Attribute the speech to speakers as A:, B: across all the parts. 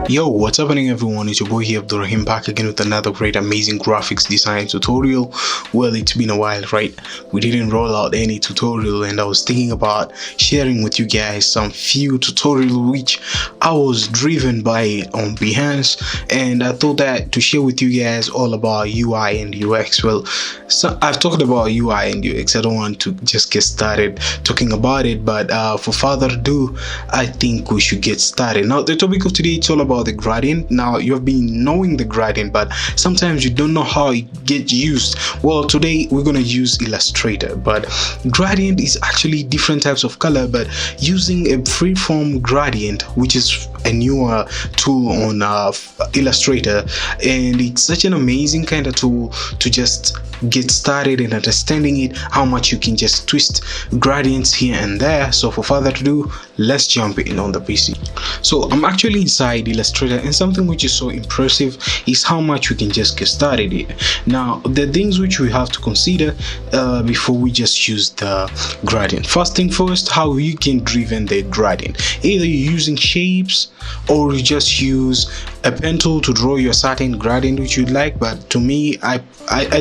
A: Yo, what's happening everyone? It's your boy here Abdurrahim, back again with another great amazing graphics design tutorial. Well, it's been a while, right? We didn't roll out any tutorial, and I was thinking about sharing with you guys some few tutorials which I was driven by on Behance, and I thought that to share with you guys all about UI and UX. Well, so I've talked about UI and UX. I don't want to just get started talking about it, but for further ado, I think we should get started. Now, the topic of today, it's all about the gradient. Now, you have been knowing the gradient, but sometimes you don't know how it gets used. Well, today we're gonna use Illustrator, but gradient is actually different types of color, but using a freeform gradient, which is a newer tool on Illustrator, and it's such an amazing kind of tool to just get started in understanding it, how much you can just twist gradients here and there. So for further ado, let's jump in on the PC. So I'm actually inside Illustrator, and something which is so impressive is how much we can just get started here. Now, the things which we have to consider before we just use the gradient. First thing first, how you can driven the gradient. Either you're using shapes or you just use a pen tool to draw your certain gradient which you'd like, but to me, I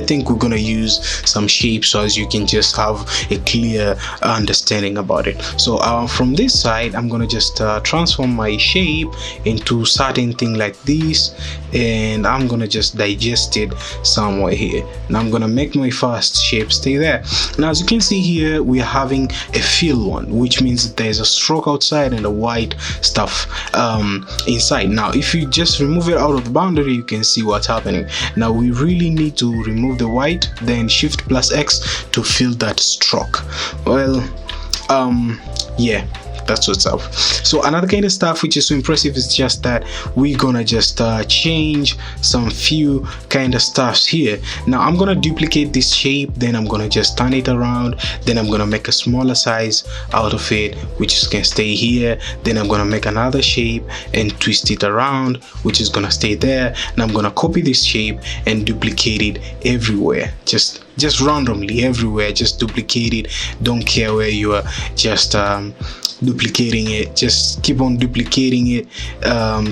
A: think we're gonna use some shapes so as you can just have a clear understanding about it. So from this side, I'm gonna just transform my shape into certain thing like this, and I'm gonna just digest it somewhere here. Now I'm gonna make my first shape stay there. Now, as you can see here, we are having a fill one, which means that there's a stroke outside and a white stuff inside. Now, if you just remove it out of the boundary, you can see what's happening. Now, we really need to remove the white, then Shift plus X to fill that stroke. Well, yeah, that's what's up. So another kind of stuff which is so impressive is just that we're gonna just change some few kind of stuffs here. Now I'm gonna duplicate this shape, then I'm gonna just turn it around, then I'm gonna make a smaller size out of it, which can stay here. Then I'm gonna make another shape and twist it around, which is gonna stay there. And I'm gonna copy this shape and duplicate it everywhere, just randomly everywhere. Just duplicate it, don't care where you are, just duplicating it. Just keep on duplicating it,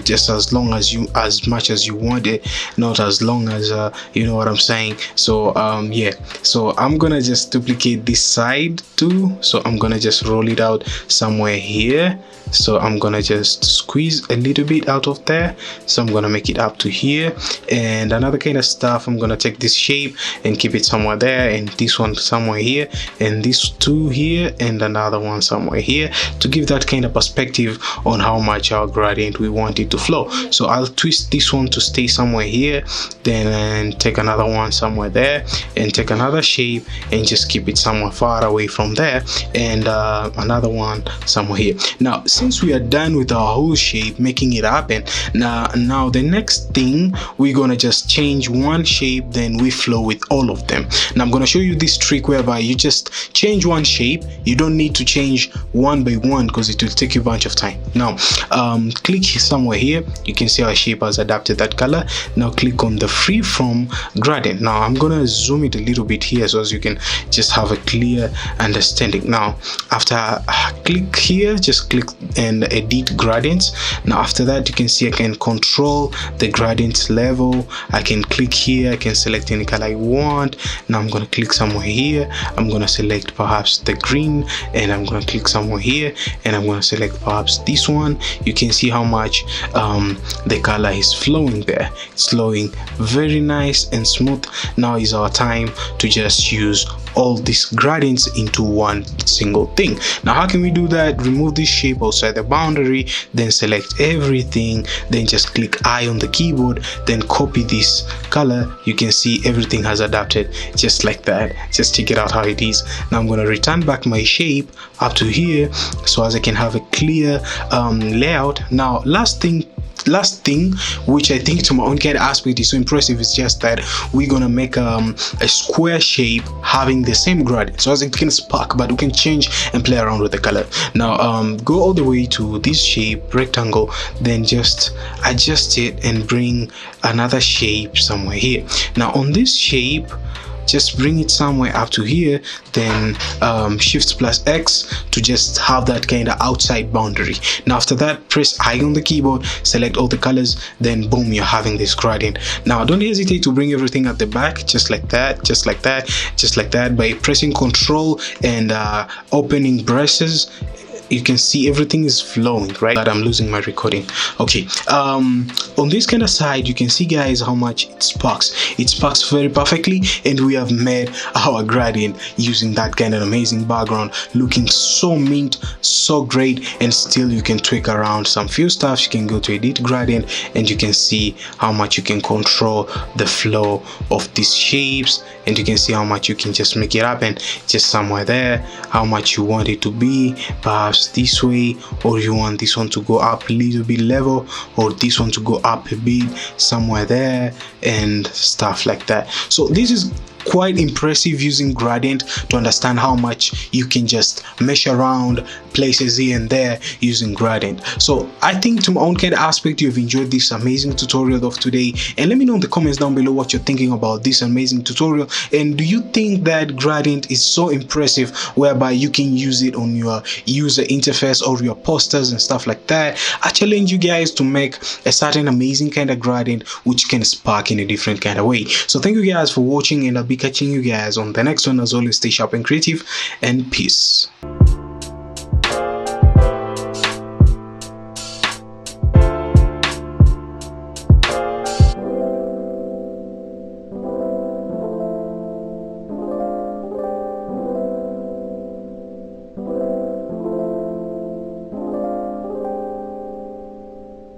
A: just as much as you want it, not as long as you know what I'm saying. So yeah, so I'm gonna just duplicate this side too, so I'm gonna just roll it out somewhere here. So I'm gonna just squeeze a little bit out of there, so I'm gonna make it up to here. And another kind of stuff, I'm gonna take this shape and keep it somewhere there, and this one somewhere here, and this two here, and another one somewhere here, to give that kind of perspective on how much our gradient we want it to flow. So I'll twist this one to stay somewhere here, then take another one somewhere there, and take another shape and just keep it somewhere far away from there, and another one somewhere here. Now, since we are done with our whole shape, making it happen, now the next thing, we're gonna just change one shape, then we flow with all of them. Now I'm gonna show you this trick whereby you just change one shape. You don't need to change one by one because it will take you a bunch of time. Now click somewhere here, you can see our shape has adapted that color. Now click on the freeform gradient. Now I'm gonna zoom it a little bit here so as you can just have a clear understanding. Now after I click here, just click and edit gradients. Now after that, you can see I can control the gradient level. I can click here, I can select any color I want. Now I'm gonna click somewhere here, I'm gonna select perhaps the green, and I'm gonna click somewhere here and I'm gonna select perhaps this one. You can see how much the color is flowing there. It's flowing very nice and smooth. Now is our time to just use all these gradients into one single thing. Now how can we do that? Remove this shape outside the boundary, then select everything, then just click I on the keyboard, then copy this color. You can see everything has adapted just like that. Just check it out how it is. Now I'm going to return back my shape up to here so as I can have a clear layout. Now last thing which I think to my own kind of aspect is so impressive is just that we're gonna make a square shape having the same gradient, so as it can spark, but we can change and play around with the color. Now go all the way to this shape rectangle, then just adjust it and bring another shape somewhere here. Now on this shape, just bring it somewhere up to here, then shift plus X to just have that kind of outside boundary. Now after that, press I on the keyboard, select all the colors, then boom, you're having this gradient. Now don't hesitate to bring everything at the back, just like that, just like that, just like that. By pressing Control and opening braces, you can see everything is flowing, right? But I'm losing my recording. Okay, on this kind of side, you can see, guys, how much it sparks very perfectly, and we have made our gradient using that kind of amazing background, looking so mint, so great. And still you can tweak around some few stuff. You can go to edit gradient and you can see how much you can control the flow of these shapes, and you can see how much you can just make it happen just somewhere there, how much you want it to be, perhaps this way, or you want this one to go up a little bit level, or this one to go up a bit somewhere there, and stuff like that. So this is quite impressive using gradient to understand how much you can just mesh around places here and there using gradient. So I think, to my own kind of aspect, you've enjoyed this amazing tutorial of today, and let me know in the comments down below what you're thinking about this amazing tutorial. And do you think that gradient is so impressive whereby you can use it on your user interface or your posters and stuff like that? I challenge you guys to make a certain amazing kind of gradient which can spark in a different kind of way. So thank you guys for watching, and I'll be catching you guys on the next one. As always, stay sharp and creative, and peace.